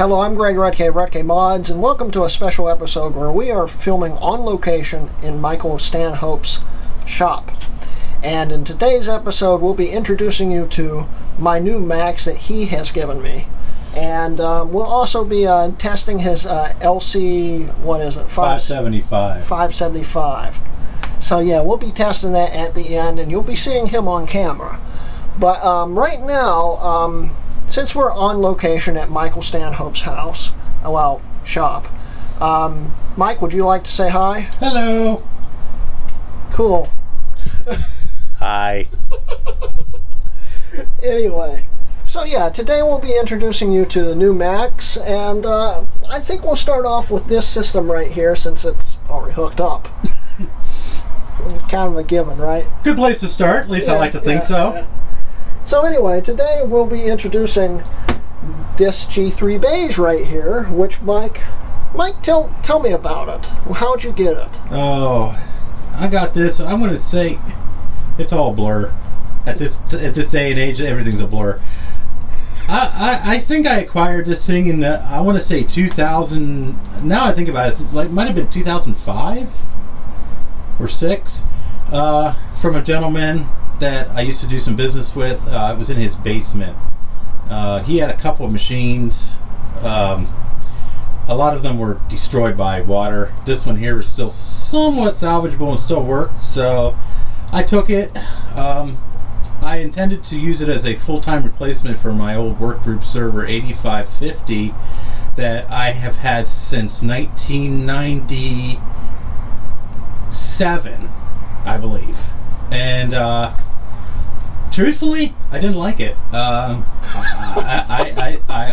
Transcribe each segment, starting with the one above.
Hello, I'm Greg Redke of Redke Mods, and welcome to a special episode where we are filming on location in Michael Stanhope's shop. And in today's episode, we'll be introducing you to my new Macs that he has given me. And we'll also be testing his LC, what is it? 575. 575. So yeah, we'll be testing that at the end, and you'll be seeing him on camera. But right now, since we're on location at Michael Stanhope's house, well, shop, Mike, would you like to say hi? Hello. Cool. Hi. Anyway, so yeah, today we'll be introducing you to the new Macs, and I think we'll start off with this system right here since it's already hooked up. Kind of a given, right? Good place to start, at least I like to think so. Yeah. So anyway, today we'll be introducing this G3 beige right here, which Mike, tell me about it. How'd you get it? Oh, I got this. I'm going to say it's all blur. At this day and age, everything's a blur. I think I acquired this thing in the, I want to say 2000. Now I think about it, like might have been 2005 or 6, from a gentleman that I used to do some business with. It was in his basement. He had a couple of machines. A lot of them were destroyed by water. This one here is still somewhat salvageable and still worked, so I took it. I intended to use it as a full-time replacement for my old workgroup server 8550 that I have had since 1997, I believe. And truthfully, I didn't like it. I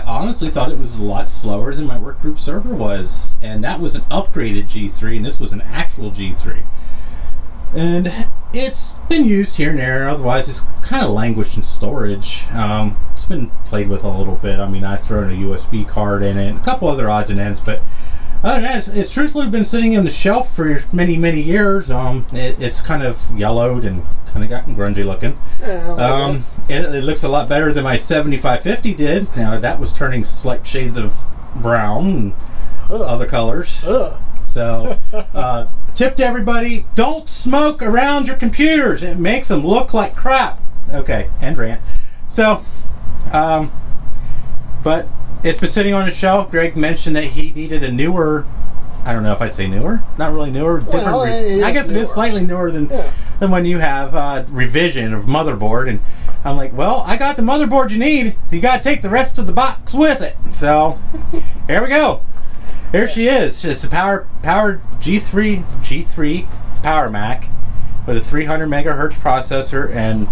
honestly thought it was a lot slower than my workgroup server was, and that was an upgraded G3, and this was an actual G3. And it's been used here and there. Otherwise, it's kind of languished in storage. It's been played with a little bit. I mean, I've thrown a USB card in it, and a couple other odds and ends, but other than that, it's truthfully been sitting on the shelf for many years. It's kind of yellowed and kind of gotten grungy looking. It looks a lot better than my 7550 did. Now that was turning slight shades of brown and other colors. So tip to everybody, don't smoke around your computers. It makes them look like crap. Okay, end rant. So but it's been sitting on the shelf. Greg mentioned that he needed a newer, I don't know if I'd say newer, not really newer, different. Well, I guess newer. it is slightly newer than when you have revision of motherboard. And I'm like, well, I got the motherboard you need. You got to take the rest of the box with it. So here we go. Here she is. It's a power G3 Power Mac with a 300 megahertz processor and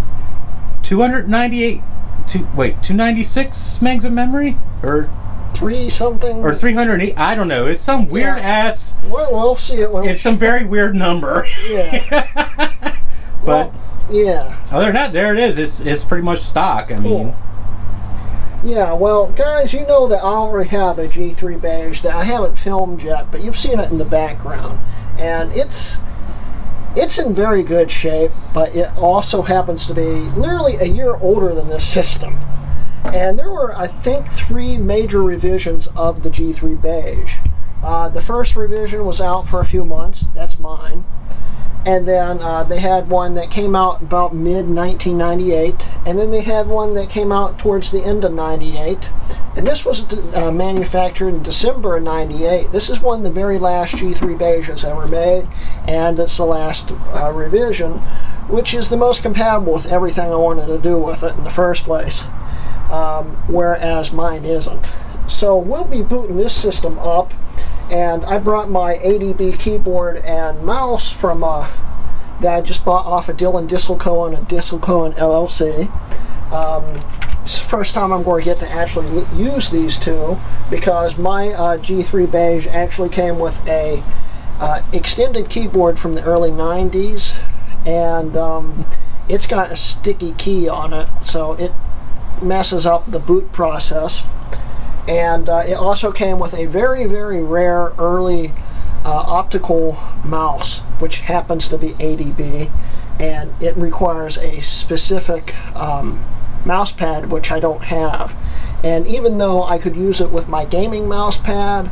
296 megs of memory, or 3 something, or 308. I don't know. It's some weird ass. We'll see it when it's some very weird number. Yeah. But yeah. Other than that, there it is. It's pretty much stock. I mean. Yeah, well, guys, you know that I already have a G3 beige that I haven't filmed yet, but you've seen it in the background, and it's in very good shape, but it also happens to be literally a year older than this system. And there were, I think, 3 major revisions of the G3 beige. The first revision was out for a few months. That's mine. And then they had one that came out about mid-1998, and then they had one that came out towards the end of '98. And this was manufactured in December of '98. This is one of the very last G3 beiges ever made, and it's the last revision, which is the most compatible with everything I wanted to do with it in the first place, whereas mine isn't. So we'll be booting this system up. And I brought my ADB keyboard and mouse from that I just bought off of Dylan Disselco and Disselco LLC. It's the first time I'm going to get to actually use these two, because my G3 beige actually came with a extended keyboard from the early 90s, and it's got a sticky key on it, so it messes up the boot process. And it also came with a very rare early optical mouse, which happens to be ADB, and it requires a specific mouse pad, which I don't have. And even though I could use it with my gaming mouse pad,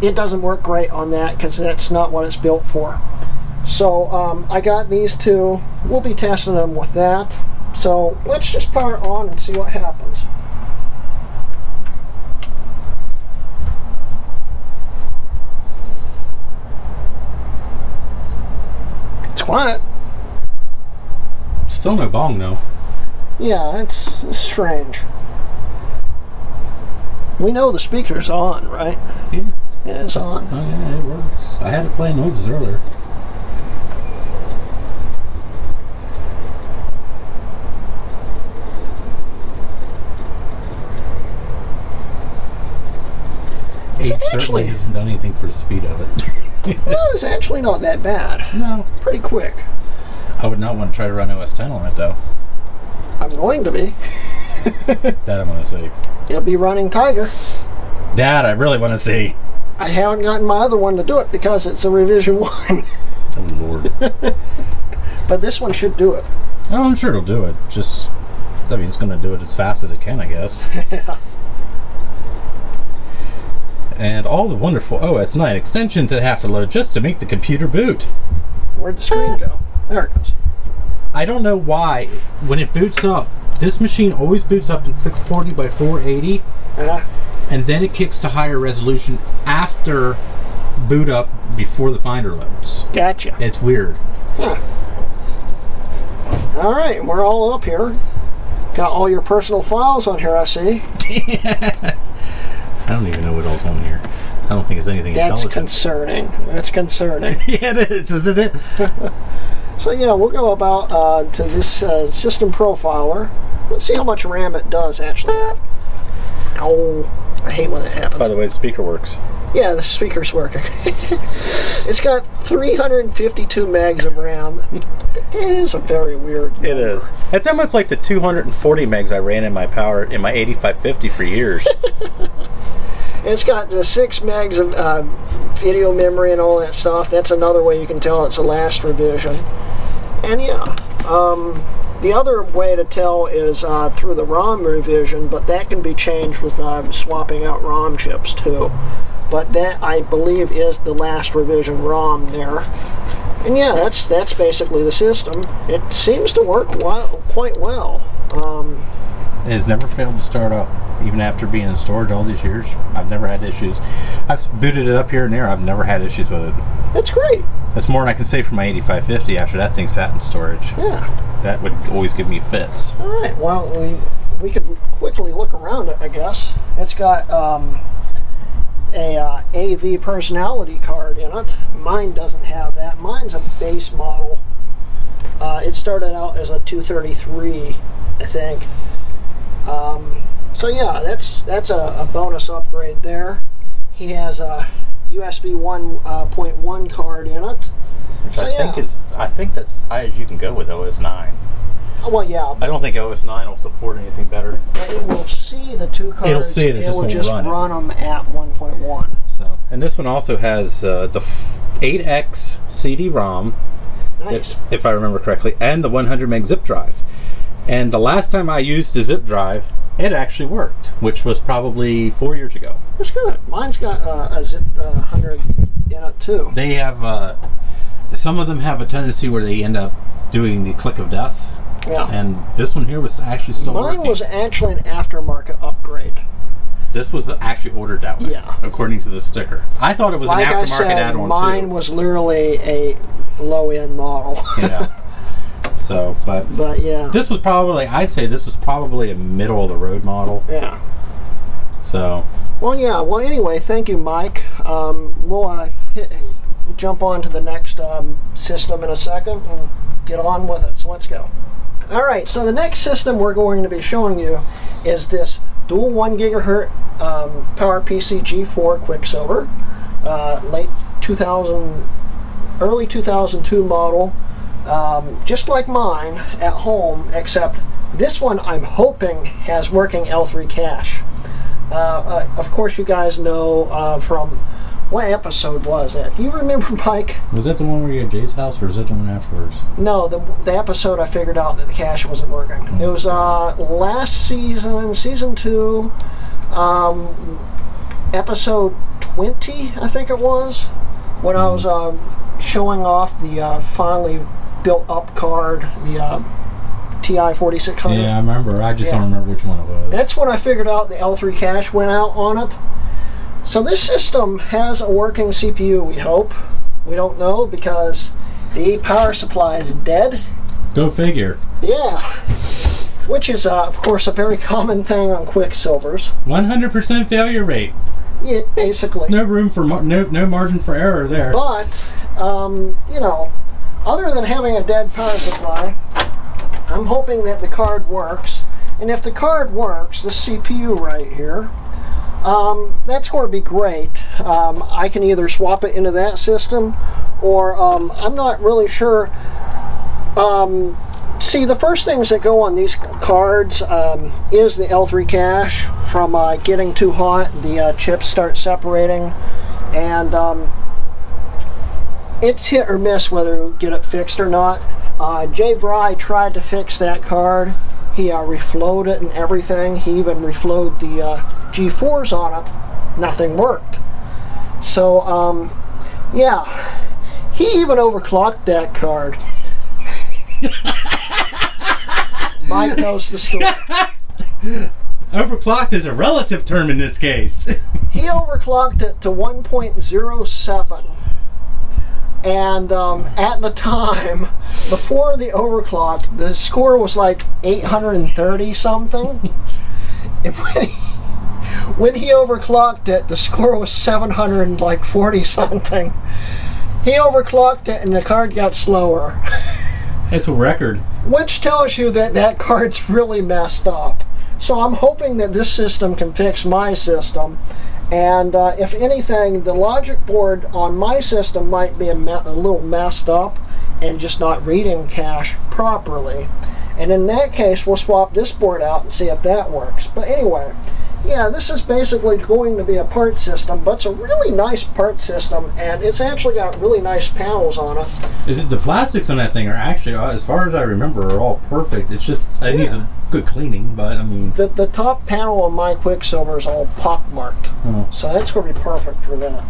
it doesn't work great on that because that's not what it's built for. So I got these two. We'll be testing them with that. So let's just power it on and see what happens. It's quiet. Still no bong though. Yeah, it's strange. We know the speaker's on, right? Yeah. Yeah, it's on. Oh yeah, it works. I had it play noises earlier. Age certainly hasn't done anything for the speed of it. Well, it's actually not that bad. No. Pretty quick. I would not want to try to run OS 10 on it though. I'm going to be. That I want to see. You'll be running Tiger. That I really want to see. I haven't gotten my other one to do it because it's a revision 1. Oh Lord. But this one should do it. Oh, I'm sure it'll do it. Just, I mean, it's going to do it as fast as it can, I guess. Yeah. And all the wonderful OS 9 extensions that have to load just to make the computer boot. Where'd the screen go? There it goes. I don't know why, when it boots up, this machine always boots up in 640 by 480, and then it kicks to higher resolution after boot up before the Finder loads. Gotcha. It's weird. Huh. All right, we're all up here. Got all your personal files on here, I see. I don't even know what else on here. I don't think it's anything That's intelligent. concerning. That's concerning. Yeah, it is, isn't it? So yeah, we'll go about to this system profiler. Let's see how much RAM it does actually have. Oh, I hate when that happens. By the way, the speaker works. Yeah, the speaker's working. It's got 352 megs of RAM. It is a very weird number. It is. It's almost like the 240 megs I ran in my 8550 for years. It's got the 6 megs of video memory and all that stuff. That's another way you can tell it's a last revision. And yeah, the other way to tell is through the ROM revision, but that can be changed with swapping out ROM chips too. But that, I believe, is the last revision ROM there. And yeah, that's basically the system. It seems to work quite well. It has never failed to start up, even after being in storage all these years. I've never had issues. I've booted it up here and there. I've never had issues with it. That's great. That's more than I can say for my 8550 after that thing sat in storage. Yeah. That would always give me fits. All right. Well, we could quickly look around it, I guess. It's got a AV personality card in it. Mine doesn't have that. Mine's a base model. It started out as a 233, I think. So yeah, that's a bonus upgrade there. He has a USB 1.1 card in it. Which I think that's as high as you can go with OS 9. Well, yeah. I don't think OS 9 will support anything better. It will see the two cards. It'll see it. It will just run them at 1.1. So, and this one also has the 8X CD-ROM, nice, if I remember correctly, and the 100 meg zip drive. And the last time I used the zip drive, it actually worked, which was probably 4 years ago. That's good. Mine's got a zip 100 in it too. They have some of them have a tendency where they end up doing the click of death. Yeah. And this one here was actually still working. Mine was actually an aftermarket upgrade. This was actually ordered that way, according to the sticker. I thought it was an aftermarket add-on too. Mine was literally a low-end model. Yeah. So, but yeah, this was probably, I'd say this was probably a middle-of-the-road model. Yeah. So. Well, yeah. Well, anyway, thank you, Mike. We'll jump on to the next system in a second and get on with it. So let's go. All right. So the next system we're going to be showing you is this dual 1 gigahertz PowerPC G4 Quicksilver, late 2000, early 2002 model. Just like mine at home, except this one I'm hoping has working L3 cache. Of course, you guys know from What episode was that? Do you remember, Mike? Was that the one where you had Jay's house, or was that the one afterwards? No, the episode I figured out that the cache wasn't working. Oh. It was last season, season 2, episode 20, I think it was, when I was showing off the finally built up card, the TI 4600. Yeah, I remember. I just don't remember which one it was. That's when I figured out the L3 cache went out on it. So this system has a working CPU, we hope. We don't know because the power supply is dead. Go figure. Yeah. Which is, of course, a very common thing on Quicksilvers. 100% failure rate. Yeah, basically. No room for no margin for error there. But, you know, other than having a dead power supply, I'm hoping that the card works. And if the card works, the CPU right here, that's going to be great. I can either swap it into that system, or I'm not really sure. See, the first things that go on these cards is the L3 cache. From getting too hot, the chips start separating, and it's hit or miss whether we get it fixed or not. Jay Vry tried to fix that card. He reflowed it and everything. He even reflowed the G4s on it. Nothing worked. So, yeah. He even overclocked that card. Mike knows the story. Overclocked is a relative term in this case. He overclocked it to 1.07. And at the time, before the overclock, the score was like 830 something. And when he overclocked it, the score was 740 something. He overclocked it and the card got slower. It's a record. Which tells you that that card's really messed up. So I'm hoping that this system can fix my system. And if anything, the logic board on my system might be a little messed up and just not reading cache properly. And in that case, we'll swap this board out and see if that works. But anyway, yeah, this is basically going to be a part system, but it's a really nice part system, and it's actually got really nice panels on it. The plastics on that thing are actually, as far as I remember, are all perfect. It's just, it needs a good cleaning, but I mean... The top panel on my Quicksilver is all pockmarked, so that's going to be perfect for that.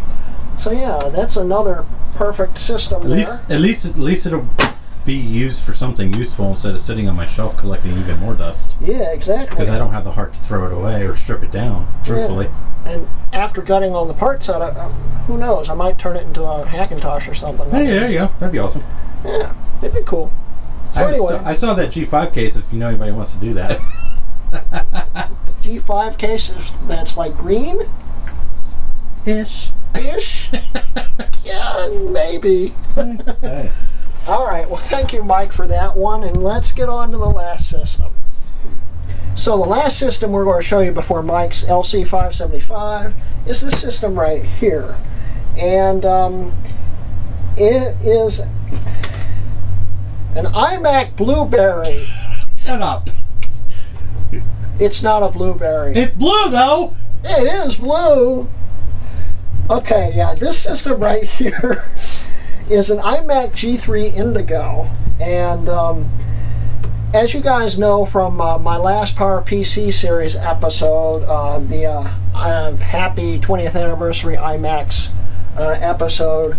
So yeah, that's another perfect system At least it'll be used for something useful instead of sitting on my shelf collecting even more dust. Yeah, exactly. Because I don't have the heart to throw it away or strip it down, truthfully. Yeah. And after gutting all the parts out of it, who knows, I might turn it into a Hackintosh or something. Hey, there you go. That'd be awesome. Yeah, it'd be cool. So anyway, I still have that G5 case if you know anybody wants to do that. The G5 case that's like green? Ish. Yeah, maybe. Hey. Alright, well thank you, Mike, for that one, and let's get on to the last system. So the last system we're going to show you before Mike's LC575 is this system right here. And it is an iMac Blueberry. Shut up. It's not a blueberry. It's blue, though. It is blue. Okay, yeah, this system right here is an iMac G3 Indigo, and as you guys know from my last PowerPC series episode, the happy 20th anniversary iMacs episode,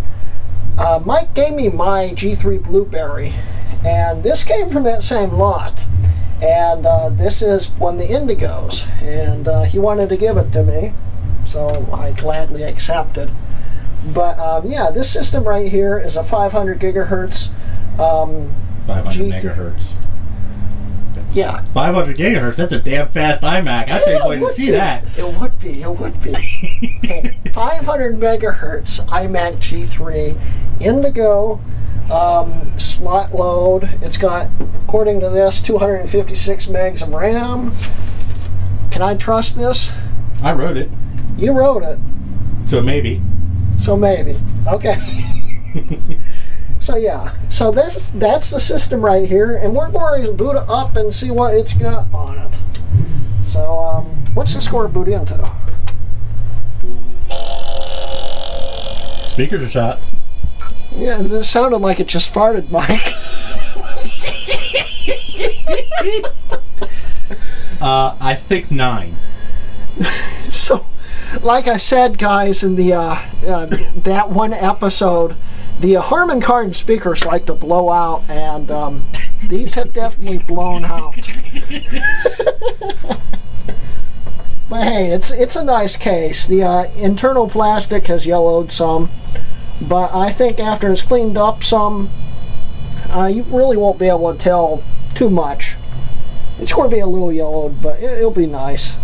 Mike gave me my G3 Blueberry, and this came from that same lot, and this is one of the Indigos, and he wanted to give it to me, so I gladly accepted. But yeah, this system right here is a 500 gigahertz 500 megahertz. Yeah. 500 gigahertz, that's a damn fast iMac. I think going to see that. It would be. Okay. 500 megahertz iMac G3 Indigo slot load. It's got, according to this, 256 megs of RAM. Can I trust this? I wrote it. You wrote it. So maybe. Okay. So yeah, so that's the system right here, and we're going to boot it up and see what it's got on it. So what's the score boot into? Speakers are shot. Yeah, it sounded like it just farted, Mike. I think 9. So, like I said, guys, in the that one episode, the Harman Kardon speakers like to blow out, and these have definitely blown out. But hey, it's a nice case. The internal plastic has yellowed some, but I think after it's cleaned up some, you really won't be able to tell too much. It's going to be a little yellowed, but it'll be nice.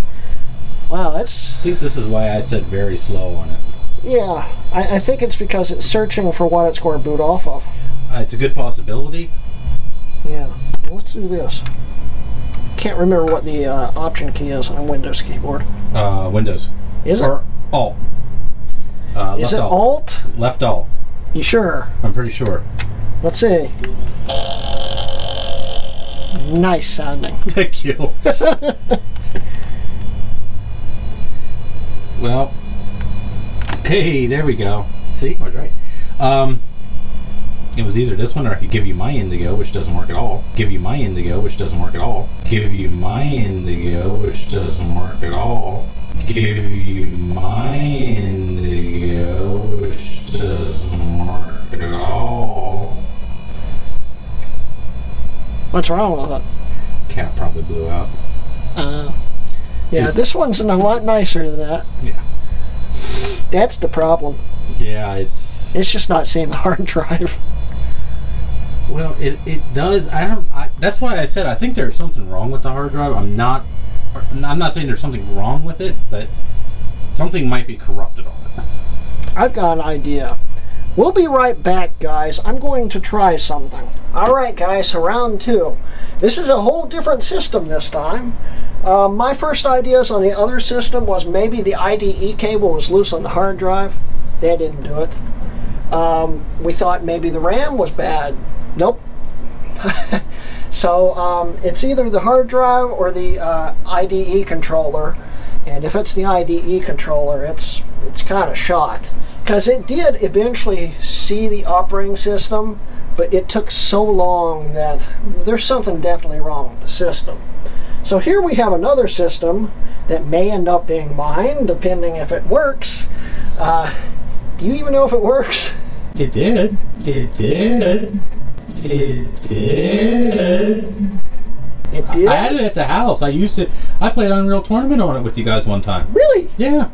Wow, that's... I think this is why I said very slow on it. Yeah, I think it's because it's searching for what it's going to boot off of. It's a good possibility. Yeah, let's do this. Can't remember what the option key is on a Windows keyboard. Windows. Is it? Or Alt. Is it Alt? Left Alt. You sure? I'm pretty sure. Let's see. Nice sounding. Thank you. Well, hey, there we go. See, I was right. It was either this one or I could give you my indigo, which doesn't work at all. Give you my indigo, which doesn't work at all. Give you my indigo, which doesn't work at all. Give you my indigo, which doesn't work at all. What's wrong with it? Cat probably blew out. Yeah, this one's a lot nicer than that. Yeah. That's the problem. Yeah, it's just not seeing the hard drive. Well, it does. That's why I said I think there's something wrong with the hard drive. I'm not saying there's something wrong with it, but something might be corrupted on it. I've got an idea. We'll be right back, guys. I'm going to try something. Alright, guys, so round 2. This is a whole different system this time. My first ideas on the other system was maybe the IDE cable was loose on the hard drive. That didn't do it. We thought maybe the RAM was bad. Nope. So it's either the hard drive or the IDE controller. And if it's the IDE controller, it's kind of shot. Because it did eventually see the operating system, but it took so long that there's something definitely wrong with the system. So here we have another system that may end up being mine, depending if it works. Do you even know if it works? It did. It did. It did. It did? I had it at the house. I used it. I played Unreal Tournament on it with you guys one time. Really? Yeah.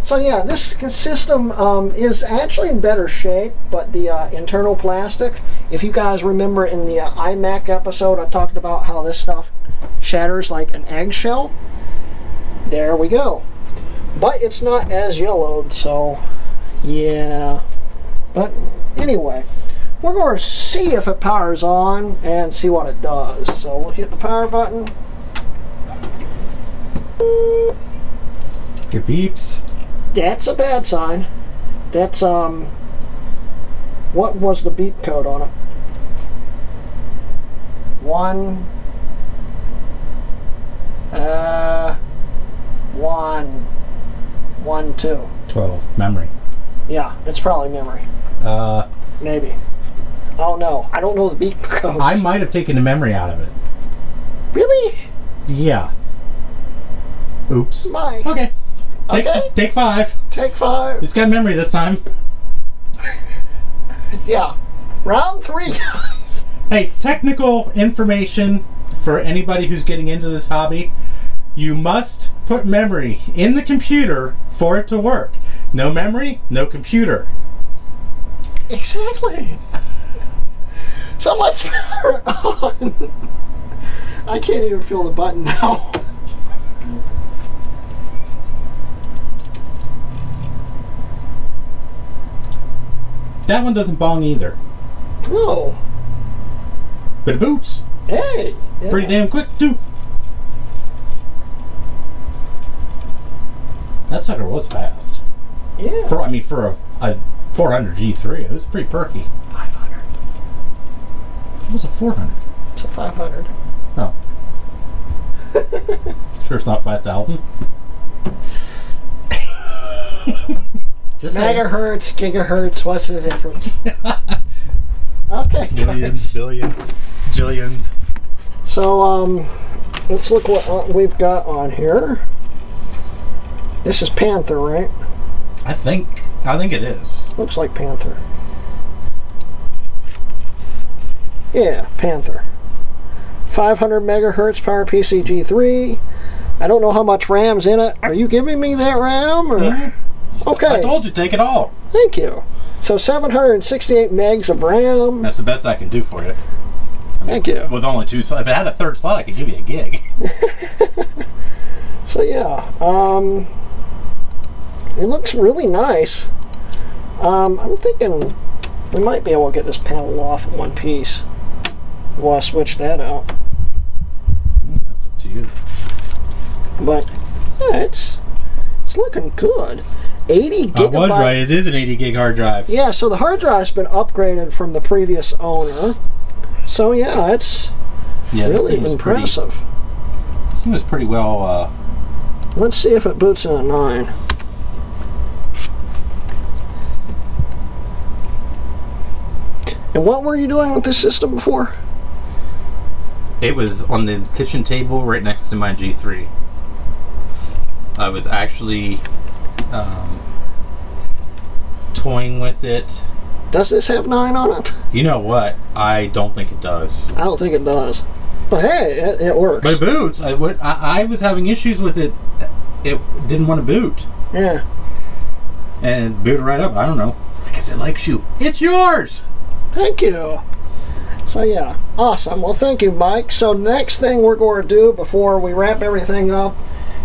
So yeah, this system is actually in better shape, but the internal plastic, if you guys remember in the iMac episode, I talked about how this stuff shatters like an eggshell. There we go. But it's not as yellowed, so yeah. But anyway, we're going to see if it powers on and see what it does. So we'll hit the power button. It beeps. That's a bad sign. That's, what was the beep code on it? 1, 2. 12. Memory. Yeah, it's probably memory. Maybe. Oh no, I don't know the beep codes. I might have taken the memory out of it. Really? Yeah. Oops. My. Okay. Okay. Take 5. Take 5. It's got memory this time. Yeah. Round 3, guys. Hey, technical information for anybody who's getting into this hobby. You must put memory in the computer for it to work. No memory, no computer. Exactly. So let's power it on. I can't even feel the button now. That one doesn't bong either. No. But it boots. Hey. Yeah. Pretty damn quick, too. That sucker was fast. Yeah. For a 400 G3, it was pretty perky. 500. It was a 400. It's a 500. Oh. Sure it's not 5,000. Megahertz, gigahertz, what's the difference? Okay, millions, guys. billions, jillions. So, let's look what we've got on here. This is Panther, right? I think it is. Looks like Panther. Yeah, Panther. 500 megahertz PowerPC G3. I don't know how much RAM's in it. Are you giving me that RAM? Or? Mm-hmm. Okay. I told you, take it all. Thank you. So 768 megs of RAM. That's the best I can do for you. Thank you. With only 2 slots. If it had a 3rd slot, I could give you a gig. So yeah, it looks really nice. I'm thinking we might be able to get this panel off in one piece. We'll have to switch that out. That's up to you. But yeah, it's looking good. 80 gigabyte. I was right. It is an 80 gig hard drive. Yeah, so the hard drive's been upgraded from the previous owner. So yeah, it's really impressive. This thing was pretty well. Let's see if it boots in a 9. And what were you doing with this system before? It was on the kitchen table right next to my G3. I was actually toying with it. Does this have 9 on it? You know what? I don't think it does. I don't think it does. But hey, it works. But it boots. I was having issues with it. It didn't want to boot. Yeah. And it booted right up. I don't know. I guess it likes you. It's yours! Thank you. So yeah, awesome. Well, thank you, Mike. So next thing we're going to do before we wrap everything up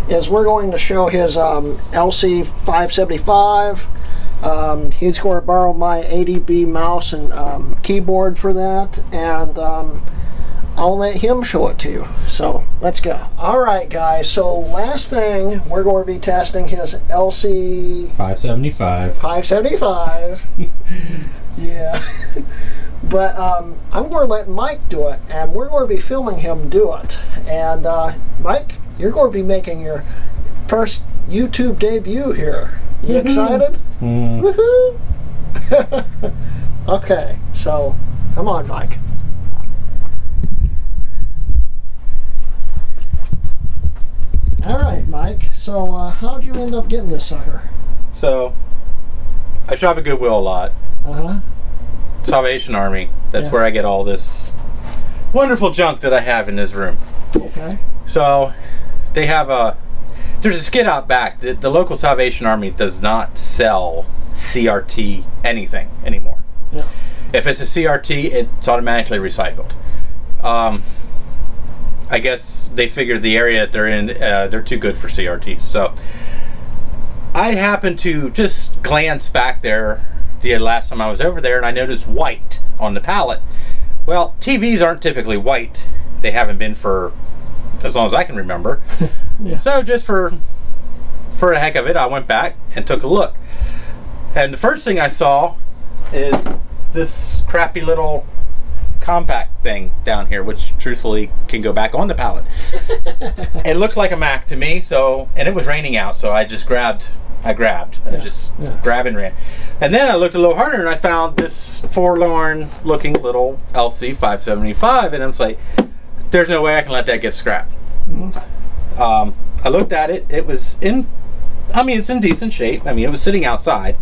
is we're going to show his LC575. He's going to borrow my ADB mouse and keyboard for that, and I'll let him show it to you. So let's go. Alright guys, so last thing we're going to be testing his LC 575. Yeah. But I'm going to let Mike do it, and we're going to be filming him do it. And Mike, you're going to be making your first YouTube debut here. You excited? Woohoo! Okay, so come on, Mike. Alright, Mike, so how'd you end up getting this sucker? So, I shop at Goodwill a lot. Salvation Army. That's where I get all this wonderful junk that I have in this room. Okay. So, they have there's a skid out back. The local Salvation Army does not sell CRT anything anymore. Yeah. If it's a CRT, it's automatically recycled. I guess they figured the area that they're in, they're too good for CRTs. So I happened to just glance back there the last time I was over there, and I noticed white on the pallet. Well, TVs aren't typically white. They haven't been for as long as I can remember. Yeah. So just for the heck of it, I went back and took a look. And the first thing I saw is this crappy little compact thing down here, which truthfully can go back on the pallet. It looked like a Mac to me, and it was raining out, so I just grabbed. I just grabbed and ran. And then I looked a little harder and I found this forlorn looking little LC575, and I was like, there's no way I can let that get scrapped. I looked at it. It was it's in decent shape. I mean, it was sitting outside.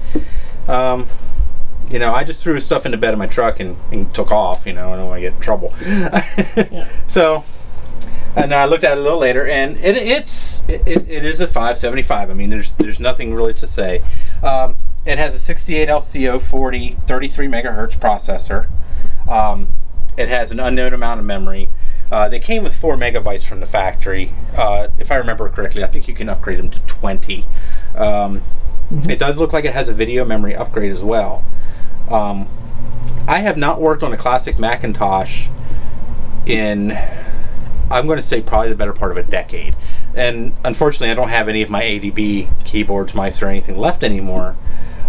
You know, I just threw stuff in the bed of my truck and took off. You know, I don't want to get in trouble. So, and I looked at it a little later, and it is a 575. I mean, there's nothing really to say. It has a 68LCO40 33 megahertz processor. It has an unknown amount of memory. They came with 4 megabytes from the factory. If I remember correctly, I think you can upgrade them to 20. It does look like it has a video memory upgrade as well. I have not worked on a classic Macintosh in, I'm going to say, probably the better part of a decade. And unfortunately, I don't have any of my ADB keyboards, mice, or anything left anymore.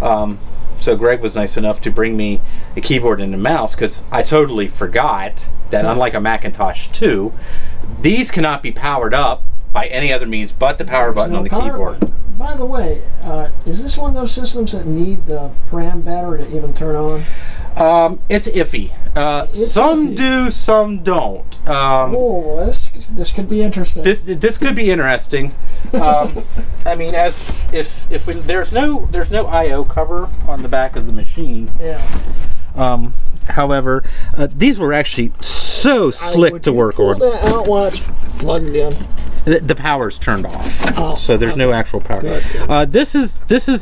So Greg was nice enough to bring me a keyboard and a mouse, because I totally forgot that unlike a Macintosh 2, these cannot be powered up by any other means but the power button on the keyboard. By the way, is this one of those systems that need the param battery to even turn on? It's iffy. Some iffy. Do, some don't. Oh, this could be interesting. This could be interesting. I mean, there's no I/O cover on the back of the machine. Yeah. However, these were actually so slick to work on. That out while it's plugged in. The power's turned off, so there's no actual power. Good. This is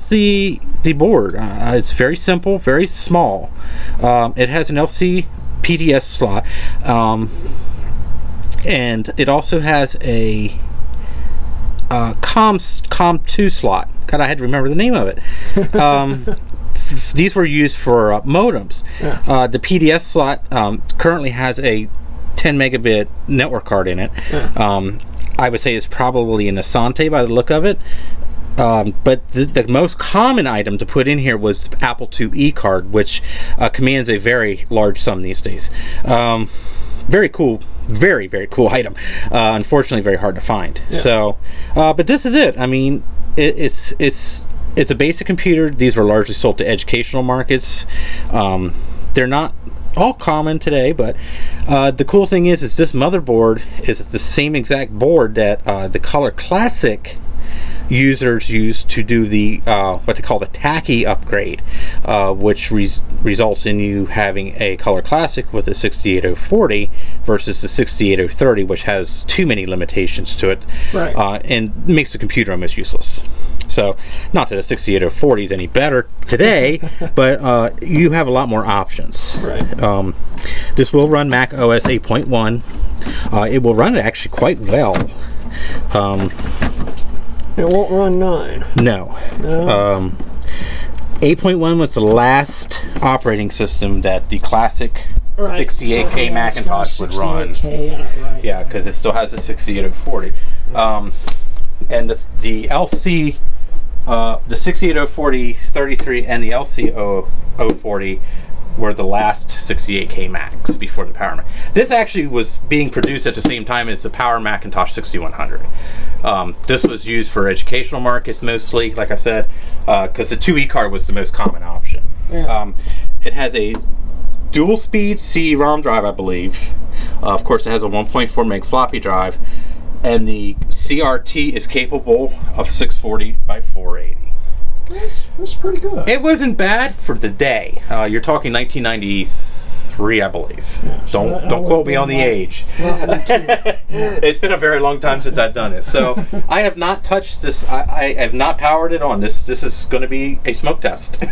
the board. It's very simple, very small. It has an LC PDS slot, and it also has a COM2 slot. God, I had to remember the name of it. These were used for modems. Yeah. The PDS slot currently has a 10 megabit network card in it. Yeah. I would say it's probably an Asante by the look of it. But the most common item to put in here was the Apple IIe card, which commands a very large sum these days. Very cool, very cool item. Unfortunately, very hard to find. Yeah. So, but this is it. I mean, it's a basic computer. These were largely sold to educational markets. They're not all common today, but the cool thing is this motherboard is the same exact board that the Color Classic users use to do the what they call the tacky upgrade, which results in you having a Color Classic with a 68040 versus the 68030, which has too many limitations to it, right. And makes the computer almost useless. So, not that a 68040 is any better today, but you have a lot more options. Right. This will run Mac OS 8.1. It will run it actually quite well. It won't run 9. No. 8.1 was the last operating system that the classic 68K Macintosh would run. Right. Yeah, because it still has a 68040. And the LC, the 68040 33 and the LC 040 were the last 68K Macs before the Power Mac. This actually was being produced at the same time as the Power Macintosh 6100. This was used for educational markets mostly, like I said, because the 2E card was the most common option. Yeah. It has a dual speed CD-ROM drive, I believe. Of course, it has a 1.4 meg floppy drive, and the CRT is capable of 640 by 480. That's pretty good. It wasn't bad for the day. You're talking 1993, I believe. Yeah, so don't quote me on the age. It's been a very long time since I've done it. So I have not touched this. I have not powered it on. This is going to be a smoke test.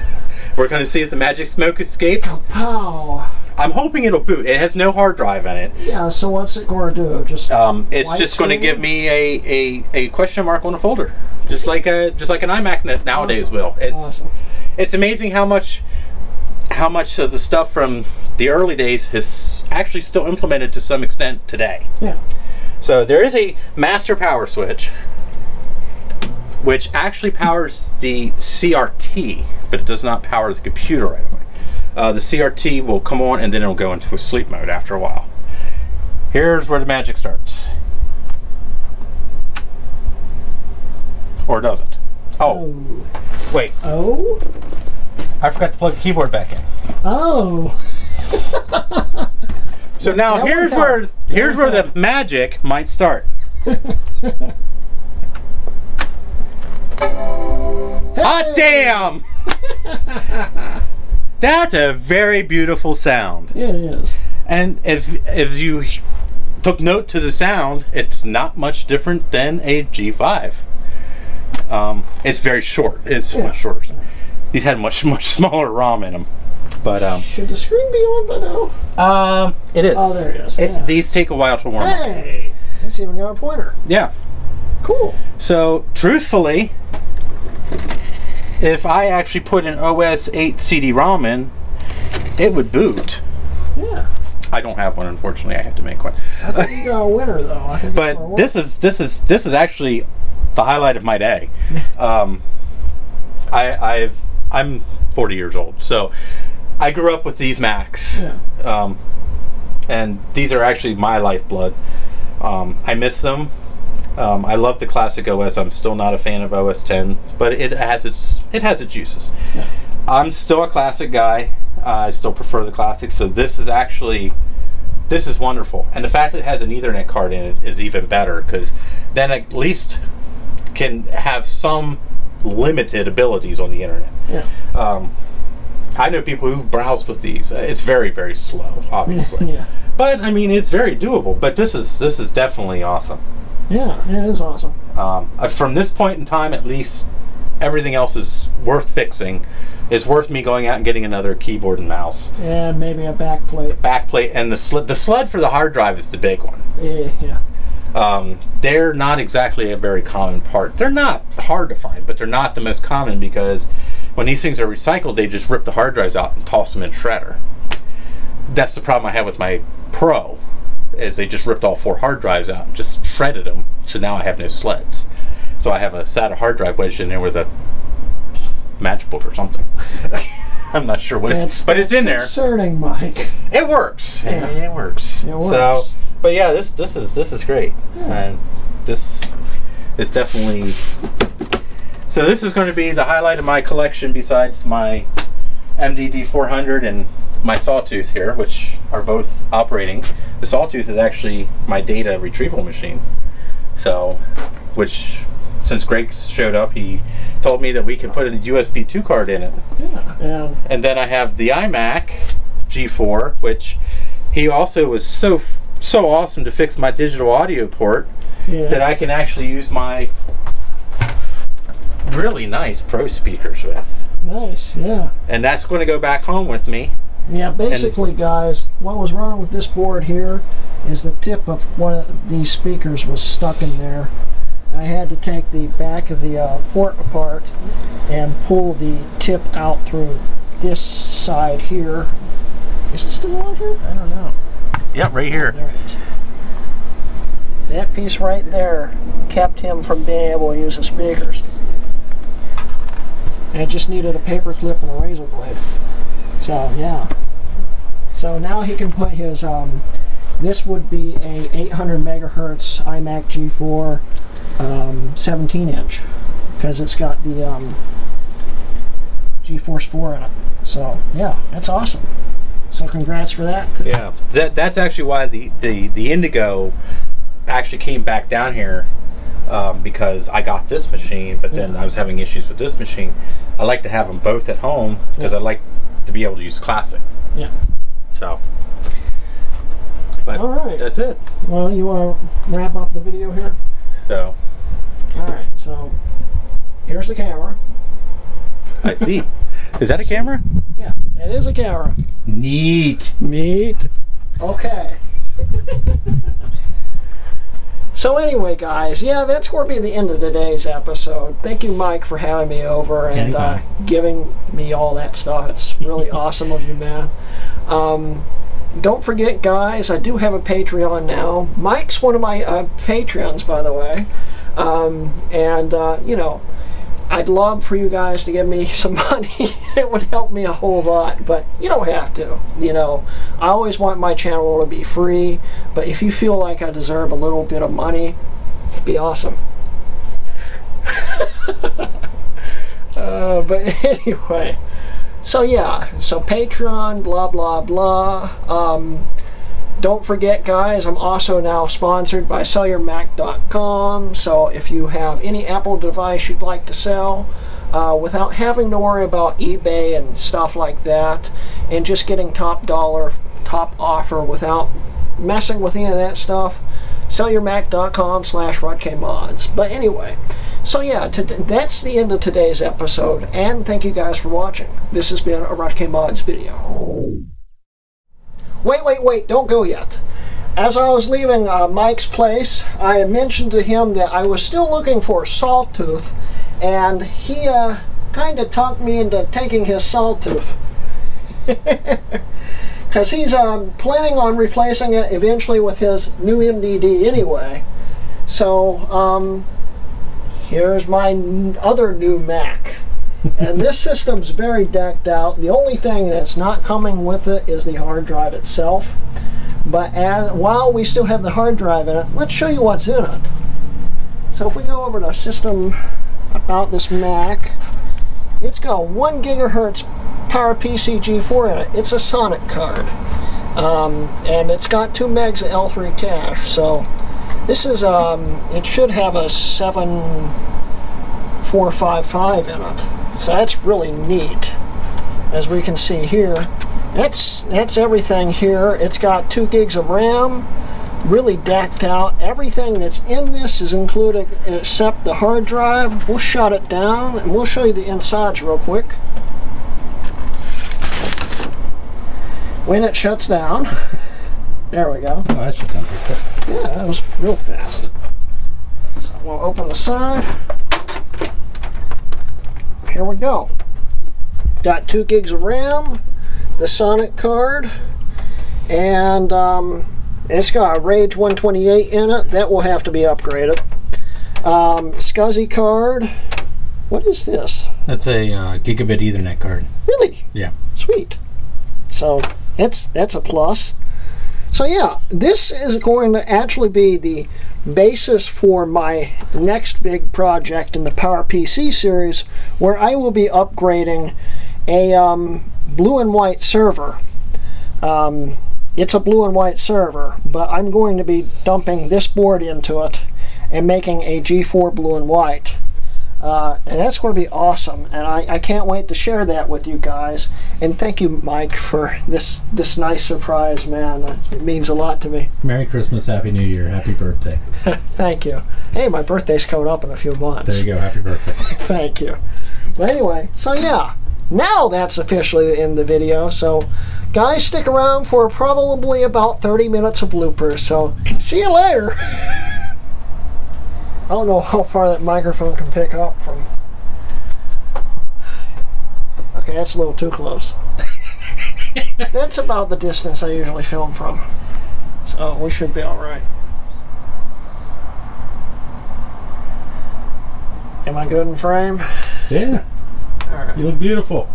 We're going to see if the magic smoke escapes. Pow. I'm hoping it'll boot. It has no hard drive in it. Yeah, so what's it going to do? Just it's just going to give me a question mark on a folder, just like an iMac nowadays will. It's amazing how much of the stuff from the early days is actually still implemented to some extent today. Yeah. So there is a master power switch, which actually powers the CRT, but it does not power the computer right away. The CRT will come on and then it'll go into a sleep mode after a while. Here's where the magic starts. Or doesn't. Oh. Wait. Oh? I forgot to plug the keyboard back in. Oh. So now here's where the magic might start. Hot damn! That's a very beautiful sound. Yeah, it is. And if you took note to the sound, it's not much different than a G5. It's very short. It's much shorter. These had much smaller ROM in them. But should the screen be on by now? It is. Oh, there it is. These take a while to warm up. Hey, it's even got a pointer. Yeah. Cool. So, truthfully, if I actually put an OS 8 CD-ROM in, it would boot. Yeah. I don't have one, unfortunately. I have to make one. I think you got a winner, though. I think. But this is actually the highlight of my day. I'm 40 years old, so I grew up with these Macs. Yeah. And these are actually my lifeblood. I miss them. I love the classic OS. I'm still not a fan of OS 10, but it has its uses. Yeah. I'm still a classic guy. I still prefer the classic. So this is wonderful, and the fact that it has an Ethernet card in it is even better, because then at least can have some limited abilities on the internet. Yeah. I know people who've browsed with these. It's very, very slow, obviously. Yeah. But I mean, it's very doable. But this is definitely awesome. Yeah, it is awesome. From this point in time, at least, everything else is worth fixing. It's worth me going out and getting another keyboard and mouse. And maybe a back plate. Back plate, and the sled for the hard drive is the big one. Yeah. They're not exactly a very common part. They're not hard to find, but they're not the most common, because when these things are recycled, they just rip the hard drives out and toss them in shredder. That's the problem I have with my Pro, is they just ripped all 4 hard drives out and just shredded them, so now I have no sleds. So I have a SATA hard drive wedged in there with a matchbook or something. I'm not sure what but it's in there. Concerning, Mike. It works. Yeah. It works. It works. So, but yeah, this is great. Yeah. And this is definitely. So this is going to be the highlight of my collection, besides my MDD 400 and my Sawtooth here, which are both operating. The Sawtooth is actually my data retrieval machine. So, which, since Grape showed up, he told me that we can put a USB 2 card in it. Yeah. And then I have the iMac G4, which he also was so awesome to fix my digital audio port, that I can actually use my really nice Pro speakers with. Nice, yeah. And that's going to go back home with me. Yeah, basically, guys, what was wrong with this board here is the tip of one of these speakers was stuck in there. I had to take the back of the port apart and pull the tip out through this side here. Is it still on here? I don't know. Yep, right here. There it is. That piece right there kept him from being able to use the speakers. And it just needed a paper clip and a razor blade. So yeah. So now he can put his this would be a 800 megahertz iMac G4 17-inch, because it's got the GeForce 4 in it. So yeah, that's awesome. So congrats for that. Yeah, that's actually why the Indigo actually came back down here, because I got this machine, but then I was having issues with this machine. I like to have them both at home, because I like to be able to use Classic. Yeah. So. But all right. That's it. Well, you want to wrap up the video here? So. All right. So here's the camera. I see. Is that a camera? Yeah, it is a camera. Neat. Neat. Okay. So anyway, guys, yeah, that's going to be the end of today's episode. Thank you, Mike, for having me over and giving me all that stuff. It's really awesome of you, man. Don't forget, guys, I do have a Patreon now. Mike's one of my Patreons, by the way. You know, I'd love for you guys to give me some money. It would help me a whole lot, but you don't have to. You know, I always want my channel to be free, but if you feel like I deserve a little bit of money, it'd be awesome. But anyway, so yeah, so Patreon, blah, blah, blah. Don't forget, guys, I'm also now sponsored by SellYourMac.com, so if you have any Apple device you'd like to sell without having to worry about eBay and stuff like that, and just getting top dollar, top offer without messing with any of that stuff, SellYourMac.com/RodKMods. But anyway, so yeah, that's the end of today's episode, and thank you guys for watching. This has been a RodKMods video. Wait, don't go yet. As I was leaving Mike's place, I had mentioned to him that I was still looking for a Sawtooth, and he kind of talked me into taking his Sawtooth. Because he's planning on replacing it eventually with his new MDD anyway. So, here's my other new Mac. And this system's very decked out. The only thing that's not coming with it is the hard drive itself. But while we still have the hard drive in it, let's show you what's in it. So if we go over to system about this Mac, it's got 1 gigahertz PowerPC G4 in it. It's a Sonic card. And it's got 2 megs of L3 cache. So this is, it should have a 7455 in it. So that's really neat. As we can see here, that's everything here. It's got 2 gigs of RAM, really decked out. Everything that's in this is included except the hard drive. We'll shut it down and we'll show you the insides real quick. When it shuts down, there we go. Oh, that shut down pretty quick. Yeah, that was real fast. So we'll open the side. Here we go. Got 2 gigs of RAM, the Sonic card, and it's got a Rage 128 in it. That will have to be upgraded. SCSI card. What is this? That's a gigabit Ethernet card. Really? Yeah. Sweet. So that's a plus. So yeah, this is going to actually be the basis for my next big project in the PowerPC series, where I will be upgrading a blue and white server. It's a blue and white server, but I'm going to be dumping this board into it and making a G4 blue and white. And that's going to be awesome, and I can't wait to share that with you guys. And thank you, Mike, for this nice surprise, man. It means a lot to me. Merry Christmas, Happy New Year, Happy birthday. Thank you. Hey, my birthday's coming up in a few months. There you go, happy birthday. Thank you. But anyway, so yeah, now that's officially the end of the video. So guys, stick around for probably about 30 minutes of bloopers. So see you later. I don't know how far that microphone can pick up from. Okay, that's a little too close. That's about the distance I usually film from. So we should be alright. Am I good in frame? Yeah. Alright. You look beautiful.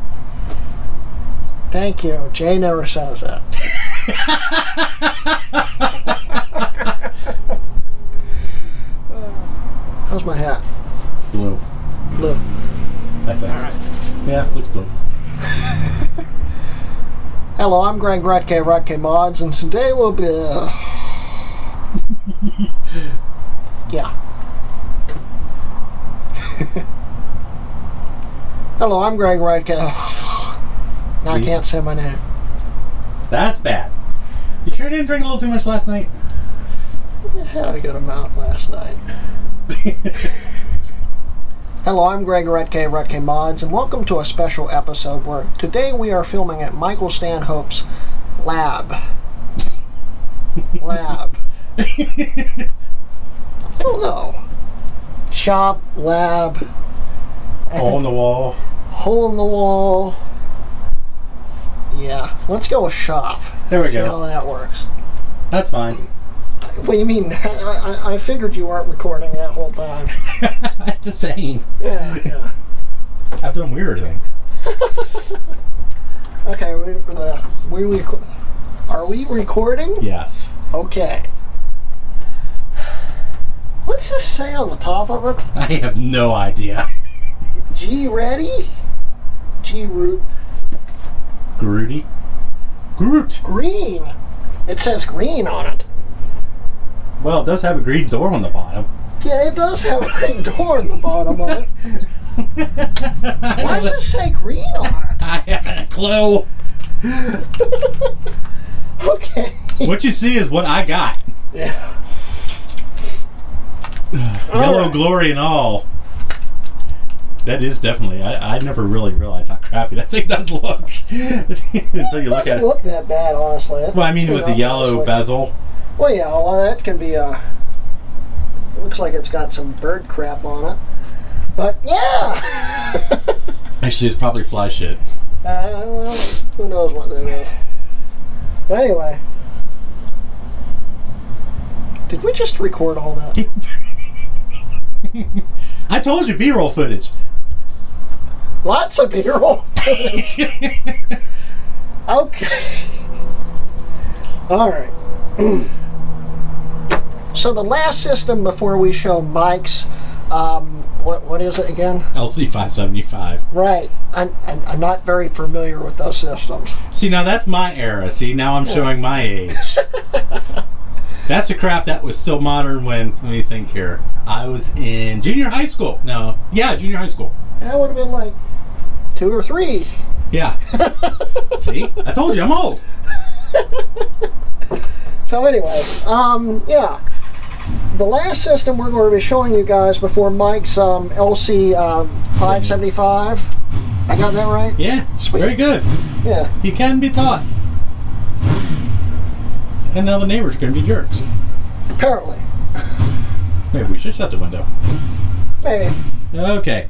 Thank you. Jay never says that. How's my hat? Blue. Blue. I think. Alright. Yeah, looks blue. Hello, I'm Greg Rutke, Rutke Mods, and today we'll be... yeah. Hello, I'm Greg Rutke. Now I can't say my name. That's bad. You sure didn't drink a little too much last night? I had a good amount last night. Hello, I'm Greg Rutke, Rutke Mods, and welcome to a special episode where today we are filming at Michael Stanhope's lab. Lab. I don't know. Shop, lab. Hole in the wall. Hole in the wall. Yeah, let's go with shop. There we go. See how that works. That's fine. What do you mean? I figured you weren't recording that whole time. That's a saying. Yeah, yeah. I've done weird things. Okay, are we recording? Yes. Okay. What's this say on the top of it? I have no idea. G ready? G root. Grooty? Groot. Green. It says green on it. Well, it does have a green door on the bottom. Yeah, it does have a green door on the bottom of it. Why does it say green on it? I haven't a clue. Okay. What you see is what I got. Yeah. Yellow right. glory and all. That is definitely. I never really realized how crappy that thing does look until you look at it. It doesn't look that bad, honestly. Well, I mean, with the yellow bezel. Well, yeah, well, that can be it looks like it's got some bird crap on it. But, yeah! Actually, it's probably fly shit. Well, who knows what that is. But anyway. Did we just record all that? I told you, B-roll footage. Lots of B-roll footage. Okay. Alright. So the last system before we show Mike's, what is it again? LC575. Right. I'm not very familiar with those systems. See, now that's my era. See, now I'm showing my age. That's the crap that was still modern when, let me think here, I was in junior high school. No, yeah, junior high school. That would have been like 2 or 3. Yeah. See, I told you I'm old. So anyway, yeah. The last system we're going to be showing you guys before Mike's LC575. I got that right? Yeah, Sweet. Very good. Yeah. You can be taught. And now the neighbors are going to be jerks. Apparently. Maybe we should shut the window. Maybe. Okay.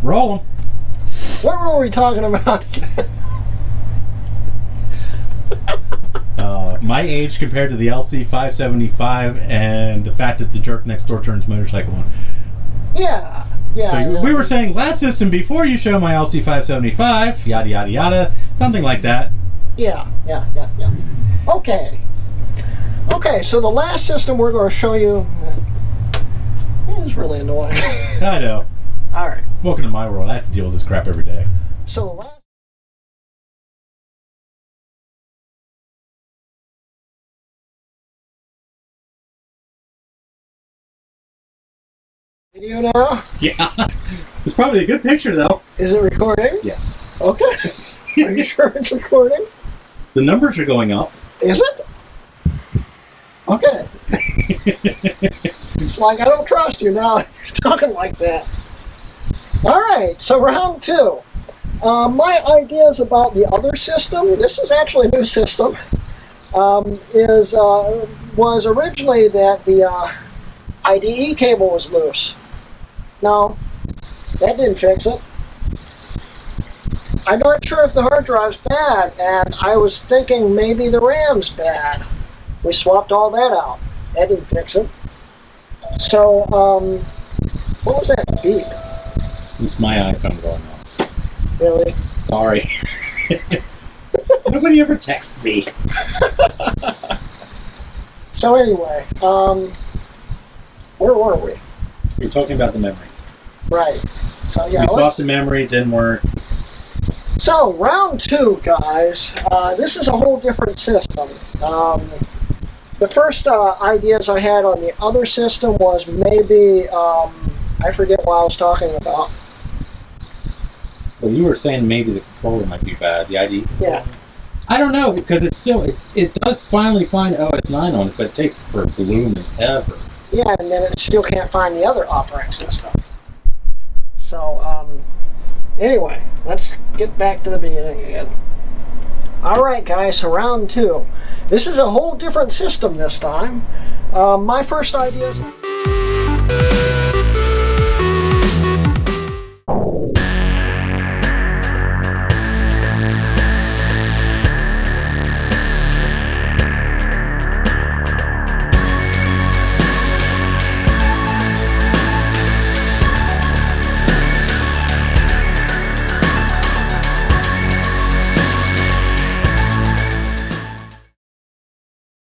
Roll them. What were we talking about? My age compared to the LC575 and the fact that the jerk next door turns motorcycle on. Yeah. Yeah. So we were saying last system before you show my LC575, yada yada yada, something like that. Yeah. Okay. Okay, so the last system we're going to show you is really annoying. I know. All right. Welcome to my world. I have to deal with this crap every day. So the last video now? Yeah. It's probably a good picture though. Is it recording? Yes. Okay. Are you sure it's recording? The numbers are going up. Is it? Okay. It's like I don't trust you now. You're talking like that. All right, so round 2. My ideas about the other system, this is actually a new system, was originally that the IDE cable was loose. No, that didn't fix it. I'm not sure if the hard drive's bad, and I was thinking maybe the RAM's bad. We swapped all that out. That didn't fix it. So, what was that beep? It's my iPhone going off. Really? Sorry. Nobody ever texts me. So anyway, where were we? You're talking about the memory. Right. So yeah, we swapped the memory, it didn't work. So round 2, guys. This is a whole different system. The first ideas I had on the other system was maybe I forget what I was talking about. Well, you were saying maybe the controller might be bad, the ID. Yeah. I don't know, because it's still, it does finally find OS 9 on it, but it takes for blooming ever. Yeah, and then it still can't find the other operating system. So, anyway, let's get back to the beginning again. Alright guys, so round 2. This is a whole different system this time. My first idea is